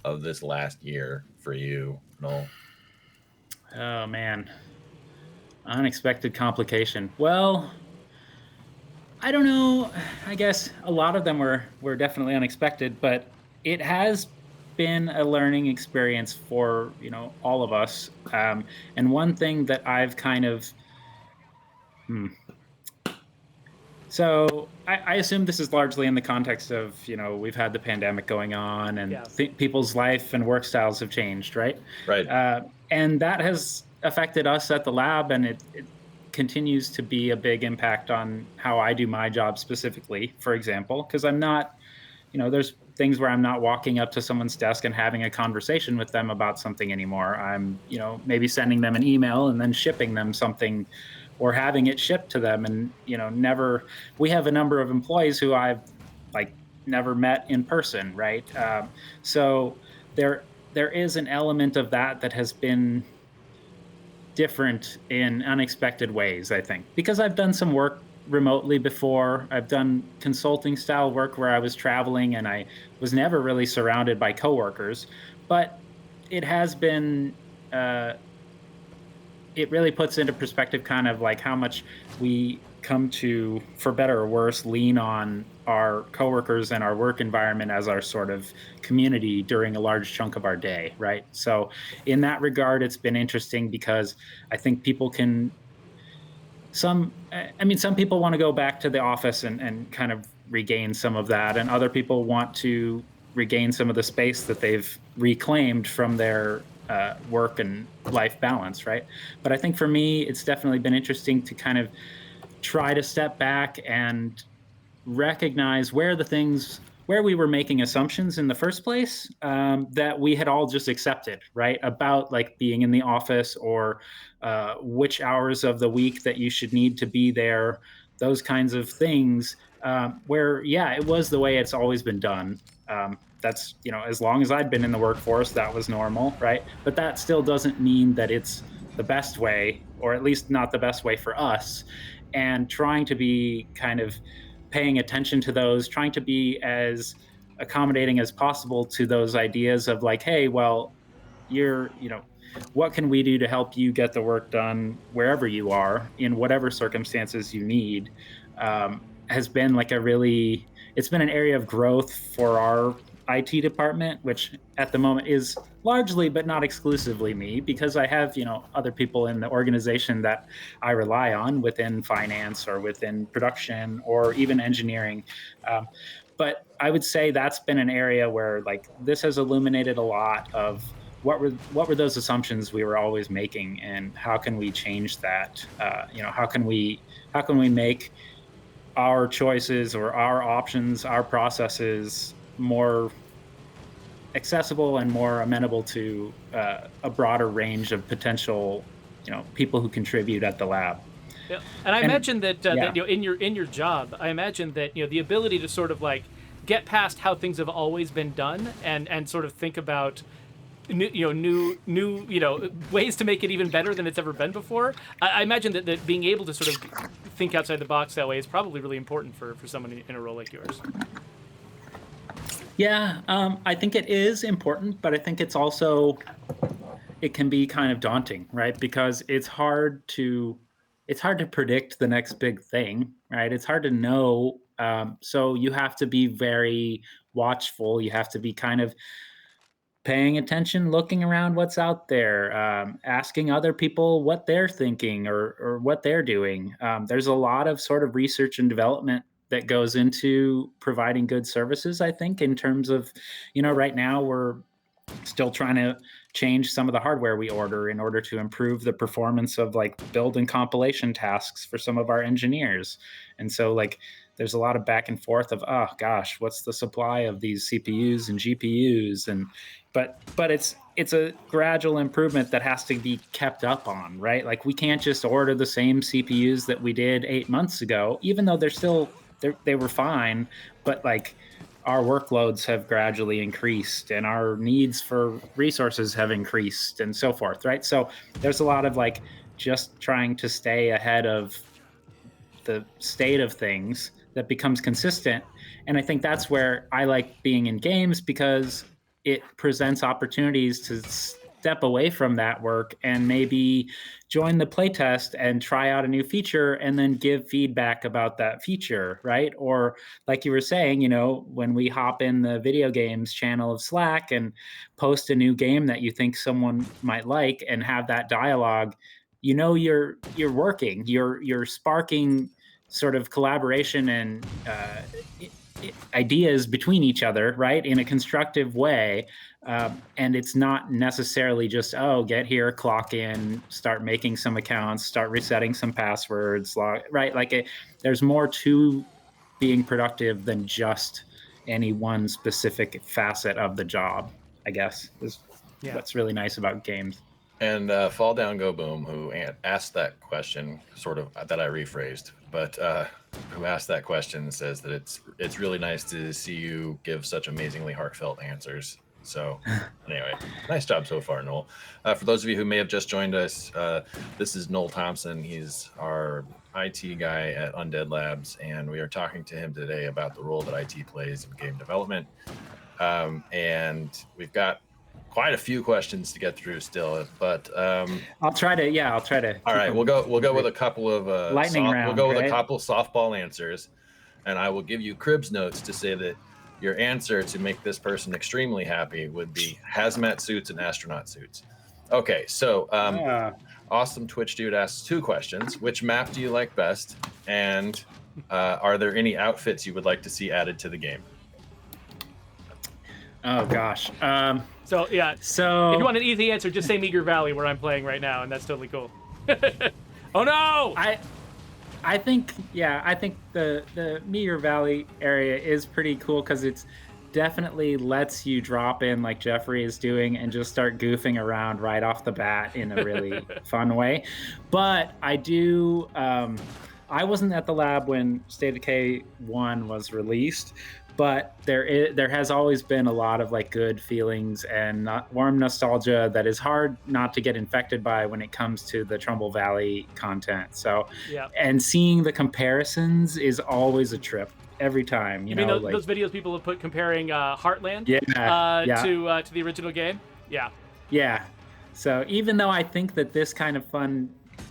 S3: of this last year for you, Noel?
S2: Oh man, unexpected complication. Well, I don't know. I guess a lot of them were definitely unexpected, but it has been a learning experience for all of us. And one thing that I've kind of So I assume this is largely in the context of, we've had the pandemic going on, and people's life and work styles have changed, right?
S3: Right.
S2: And that has affected us at the lab, and it continues to be a big impact on how I do my job specifically, for example, because I'm not, there's things where I'm not walking up to someone's desk and having a conversation with them about something anymore. I'm, maybe sending them an email and then shipping them something, or having it shipped to them. And, we have a number of employees who I've never met in person. Right. So there is an element of that has been different in unexpected ways, I think, because I've done some work remotely before. I've done consulting style work where I was traveling and I was never really surrounded by coworkers, but it has been it really puts into perspective kind of like how much we come to, for better or worse, lean on our coworkers and our work environment as our sort of community during a large chunk of our day, right? So in that regard, it's been interesting because I think people can some people want to go back to the office and kind of regain some of that, and other people want to regain some of the space that they've reclaimed from their work and life balance, right? But I think for me, it's definitely been interesting to kind of try to step back and recognize where we were making assumptions in the first place, that we had all just accepted, right? About like being in the office, or which hours of the week that you should need to be there, those kinds of things, where, yeah, it was the way it's always been done. That's, as long as I'd been in the workforce, that was normal, right? But that still doesn't mean that it's the best way, or at least not the best way for us. And trying to be kind of paying attention to those, trying to be as accommodating as possible to those ideas of like, hey, well, what can we do to help you get the work done wherever you are, in whatever circumstances you need, has been like it's been an area of growth for our IT department, which at the moment is largely but not exclusively me, because I have, other people in the organization that I rely on within finance or within production or even engineering. But I would say that's been an area where like this has illuminated a lot of what were those assumptions we were always making, and how can we change that? How can we make our choices or our options, our processes more accessible and more amenable to a broader range of potential, people who contribute at the lab.
S1: Yeah. And I
S2: And
S1: imagine that
S2: yeah,
S1: that in your job, I imagine that the ability to sort of like get past how things have always been done, and sort of think about new ways to make it even better than it's ever been before. I imagine that being able to sort of think outside the box that way is probably really important for someone in a role like yours.
S2: yeah, I think it is important, but I think it can be kind of daunting, right? Because it's hard to predict the next big thing, right? It's hard to know. So you have to be very watchful. You have to be kind of paying attention, looking around what's out there, asking other people what they're thinking, or what they're doing. There's a lot of sort of research and development that goes into providing good services, I think, in terms of, right now we're still trying to change some of the hardware we order in order to improve the performance of like build and compilation tasks for some of our engineers. And so like there's a lot of back and forth of, oh gosh, what's the supply of these CPUs and GPUs, and but it's a gradual improvement that has to be kept up on, right? Like we can't just order the same CPUs that we did 8 months ago, even though they were fine, but like our workloads have gradually increased and our needs for resources have increased and so forth, right? So there's a lot of like just trying to stay ahead of the state of things that becomes consistent. And I think that's where I like being in games, because it presents opportunities to step away from that work and maybe join the playtest and try out a new feature and then give feedback about that feature, right? Or like you were saying, when we hop in the video games channel of Slack and post a new game that you think someone might like and have that dialogue, you're working, you're sparking sort of collaboration and ideas between each other, right, in a constructive way. And it's not necessarily just, oh, get here, clock in, start making some accounts, start resetting some passwords, right? Like there's more to being productive than just any one specific facet of the job, I guess, is
S1: Yeah.
S2: what's really nice about games.
S3: And Fall Down Go Boom, who asked that question, sort of that I rephrased, but who asked that question, says that it's really nice to see you give such amazingly heartfelt answers. So anyway, nice job so far, Noel. For those of you who may have just joined us, this is Noel Thompson. He's our IT guy at Undead Labs, and we are talking to him today about the role that IT plays in game development. And we've got quite a few questions to get through still, but
S2: I'll try to.
S3: All right, we'll go with a couple of
S2: lightning round.
S3: We'll go with
S2: right?
S3: a couple softball answers, and I will give you Cribs notes to say that your answer to make this person extremely happy would be hazmat suits and astronaut suits. Okay, so Awesome Twitch Dude asks 2 questions. Which map do you like best? And are there any outfits you would like to see added to the game?
S2: Oh gosh.
S1: So yeah.
S2: So
S1: if you want an easy answer, just say Meager Valley, where I'm playing right now, and that's totally cool. Oh no!
S2: I think the Meager Valley area is pretty cool because it's definitely lets you drop in like Geoffrey is doing and just start goofing around right off the bat in a really fun way. But I do. I wasn't at the lab when State of Decay 1 was released, but there has always been a lot of like good feelings and warm nostalgia that is hard not to get infected by when it comes to the Trumbull Valley content. So,
S1: yeah.
S2: And seeing the comparisons is always a trip every time.
S1: You mean those videos people have put comparing Heartland to the original game? Yeah.
S2: Yeah. So even though I think that this kind of fun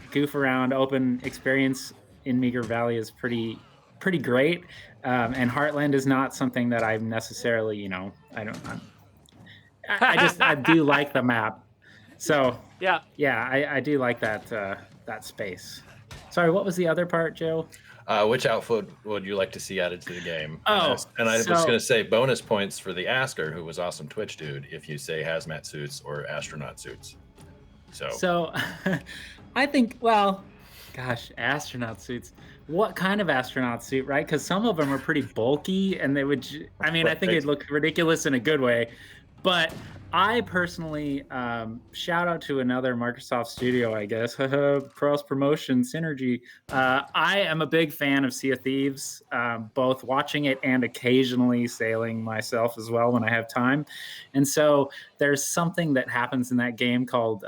S2: goof around open experience in Meager Valley is pretty great, and Heartland is not something that I'm necessarily, I do like the map. So I do like that space. Sorry, what was the other part, Joe?
S3: Which outfit would you like to see added to the game?
S2: Oh,
S3: and I was going to say bonus points for the asker, who was Awesome Twitch Dude, if you say hazmat suits or astronaut suits. So
S2: I think, well, gosh, astronaut suits. What kind of astronaut suit, right? Because some of them are pretty bulky, and they would. I think it'd look ridiculous in a good way. But I personally, shout out to another Microsoft studio, I guess, cross promotion synergy. I am a big fan of Sea of Thieves, both watching it and occasionally sailing myself as well when I have time. And so there's something that happens in that game called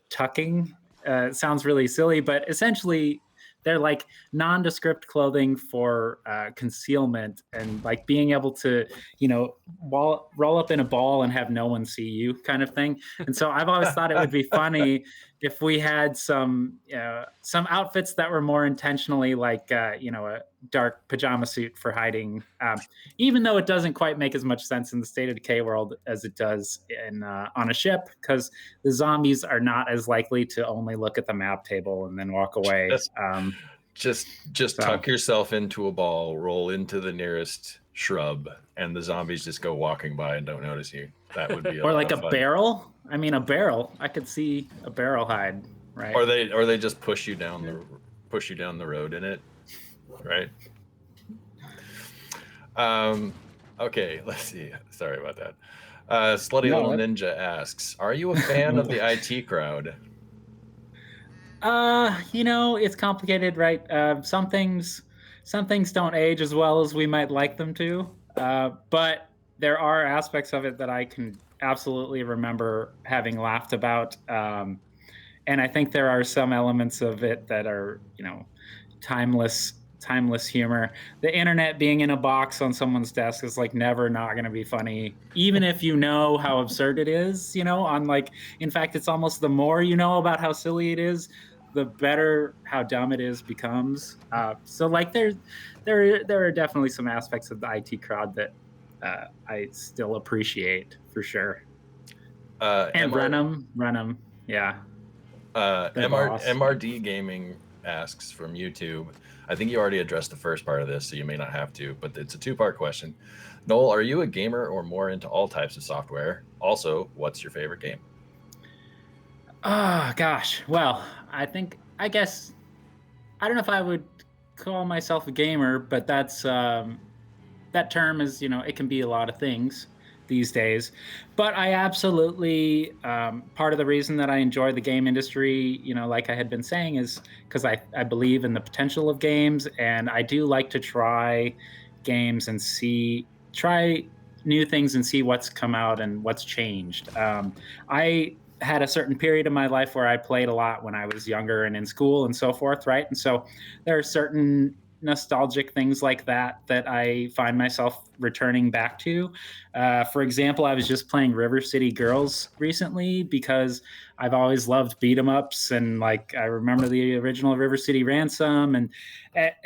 S2: tucking. It sounds really silly, but essentially they're like nondescript clothing for concealment and like being able to, roll up in a ball and have no one see you kind of thing. And so I've always thought it would be funny if we had some outfits that were more intentionally like, a dark pajama suit for hiding, even though it doesn't quite make as much sense in the State of Decay world as it does in on a ship, because the zombies are not as likely to only look at the map table and then walk away.
S3: Just tuck yourself into a ball, roll into the nearest shrub, and the zombies just go walking by and don't notice you. That would be
S2: or like a barrel. I mean, a barrel. I could see a barrel hide, right?
S3: Or they just push you down the road in it, right? Okay, let's see. Sorry about that. Slutty Little Ninja asks, "Are you a fan of the IT crowd?"
S2: It's complicated, right? Some things don't age as well as we might like them to, but there are aspects of it that I can absolutely remember having laughed about, and I think there are some elements of it that are, timeless humor. The internet being in a box on someone's desk is like never not going to be funny, even if you know how absurd it is. In fact, it's almost the more you know about how silly it is, the better how dumb it is becomes. So like there are definitely some aspects of the IT crowd that I still appreciate for sure. And Renum, yeah.
S3: MRD Gaming asks from YouTube. I think you already addressed the first part of this, so you may not have to, but it's a 2-part question. Noel, are you a gamer or more into all types of software? Also, what's your favorite game?
S2: Oh, gosh. Well, I guess, I don't know if I would call myself a gamer, but that's, that term is, it can be a lot of things these days. But I absolutely, part of the reason that I enjoy the game industry, like I had been saying, is because I believe in the potential of games, and I do like to try games and try new things and see what's come out and what's changed. I had a certain period of my life where I played a lot when I was younger and in school and so forth, right? And so there are certain nostalgic things like that that I find myself returning back to. For example, I was just playing River City Girls recently because I've always loved beat 'em ups, and like I remember the original River City Ransom, and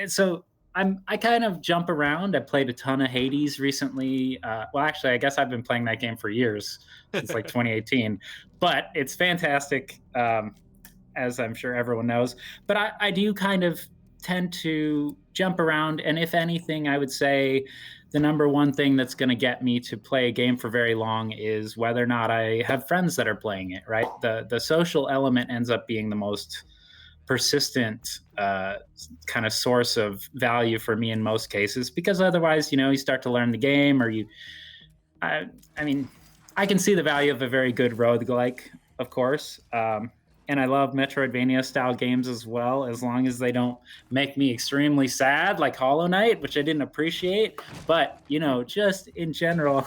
S2: so I kind of jump around. I played a ton of Hades recently. Well, actually, I guess I've been playing that game for years, since like 2018. But it's fantastic, as I'm sure everyone knows. But I do kind of tend to jump around, and if anything, I would say the number one thing that's going to get me to play a game for very long is whether or not I have friends that are playing it. Right, the social element ends up being the most persistent kind of source of value for me in most cases, because otherwise, you start to learn the game, or I mean, I can see the value of a very good roguelike, of course. And I love Metroidvania style games as well, as long as they don't make me extremely sad, like Hollow Knight, which I didn't appreciate. But, just in general,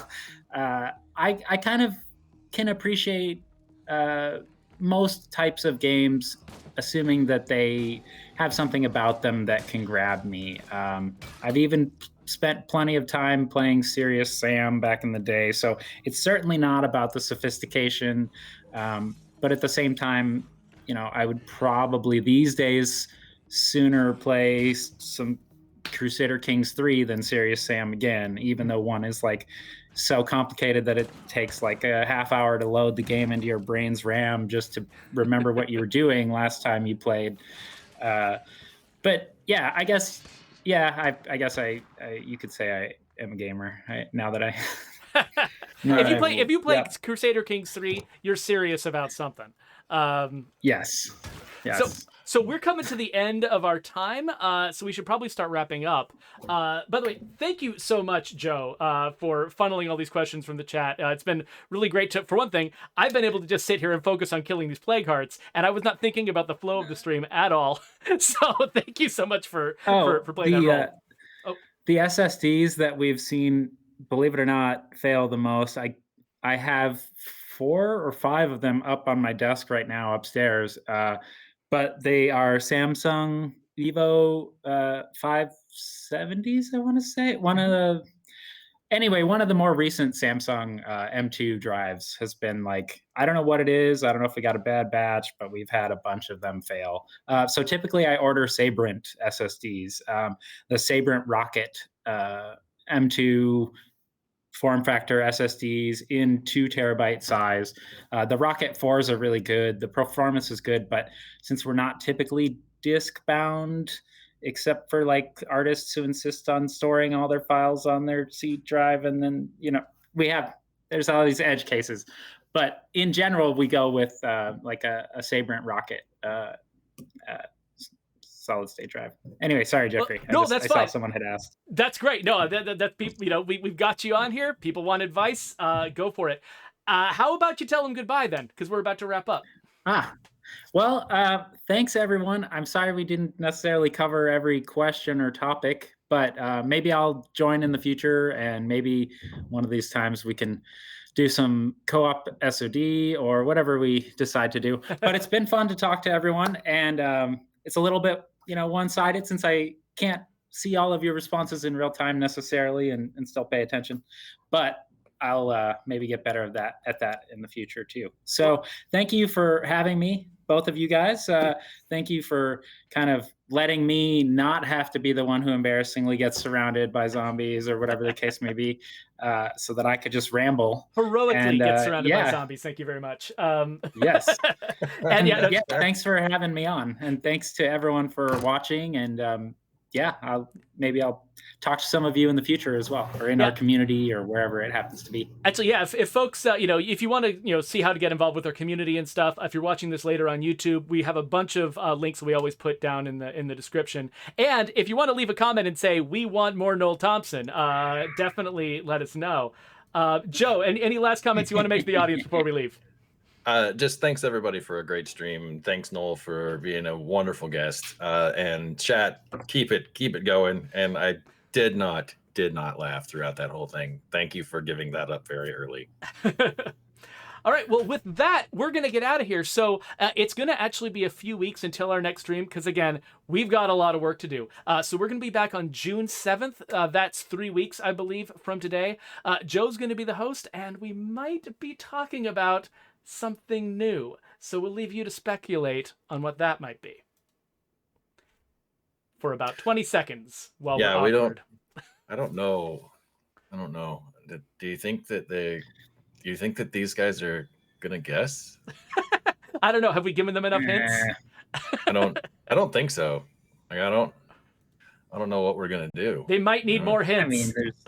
S2: I kind of can appreciate most types of games, assuming that they have something about them that can grab me. I've even spent plenty of time playing Serious Sam back in the day, so it's certainly not about the sophistication. But at the same time, I would probably these days sooner play some Crusader Kings 3 than Serious Sam again, even though one is like so complicated that it takes like a half hour to load the game into your brain's RAM just to remember what you were doing last time you played. But yeah, I guess you could say I am a gamer now that I.
S1: If you play Crusader Kings 3, you're serious about something.
S2: Yes.
S1: So we're coming to the end of our time, so we should probably start wrapping up. By the way, thank you so much, Joe, for funneling all these questions from the chat. It's been really great for one thing, I've been able to just sit here and focus on killing these plague hearts, and I was not thinking about the flow of the stream at all. So thank you so much for playing that role.
S2: The SSDs that we've seen, believe it or not, fail the most. I have 4 or 5 of them up on my desk right now upstairs. But they are Samsung Evo 570s, I want to say. One of the more recent Samsung M2 drives has been like, I don't know what it is. I don't know if we got a bad batch, but we've had a bunch of them fail. So typically I order Sabrent SSDs, the Sabrent Rocket M2 form factor SSDs in 2 terabyte size. The Rocket 4s are really good. The performance is good, but since we're not typically disk bound, except for like artists who insist on storing all their files on their C drive, and then there's all these edge cases. But in general, we go with like a Sabrent Rocket solid state drive. Anyway, sorry, Geoffrey.
S1: Well, that's fine.
S2: I saw someone had asked.
S1: That's great. No, that's we've got you on here. People want advice. Go for it. How about you tell them goodbye then, because we're about to wrap up.
S2: Well, thanks everyone. I'm sorry we didn't necessarily cover every question or topic, but maybe I'll join in the future, and maybe one of these times we can do some co-op SOD or whatever we decide to do. But it's been fun to talk to everyone, and it's a little bit one-sided since I can't see all of your responses in real time necessarily and still pay attention, but I'll maybe get better at that in the future too. So thank you for having me, both of you guys. Thank you for kind of letting me not have to be the one who embarrassingly gets surrounded by zombies or whatever the case may be, so that I could just ramble.
S1: Heroically get surrounded by zombies. Thank you very much.
S2: Yes. Thanks for having me on. And thanks to everyone for watching. And I'll talk to some of you in the future as well, or in our community or wherever it happens to be.
S1: Actually, if folks, if you want to, see how to get involved with our community and stuff, if you're watching this later on YouTube, we have a bunch of links that we always put down in the description. And if you want to leave a comment and say, we want more Noel Thompson, definitely let us know. Joe, any last comments you want to make to the audience before we leave?
S3: Just thanks everybody for a great stream. Thanks Noel for being a wonderful guest. And chat, keep it going. And I did not laugh throughout that whole thing. Thank you for giving that up very early.
S1: All right, well, with that, we're going to get out of here. So it's going to actually be a few weeks until our next stream because, again, we've got a lot of work to do. So we're going to be back on June 7th. That's 3 weeks, I believe, from today. Joe's going to be the host, and we might be talking about something new. So we'll leave you to speculate on what that might be for about 20 seconds while we're awkward.
S3: I don't know. Do you think that these guys are gonna guess?
S1: I don't know. Have we given them enough hints?
S3: I don't think so. Like I don't know what we're gonna do.
S1: They might need more hints.
S2: I mean,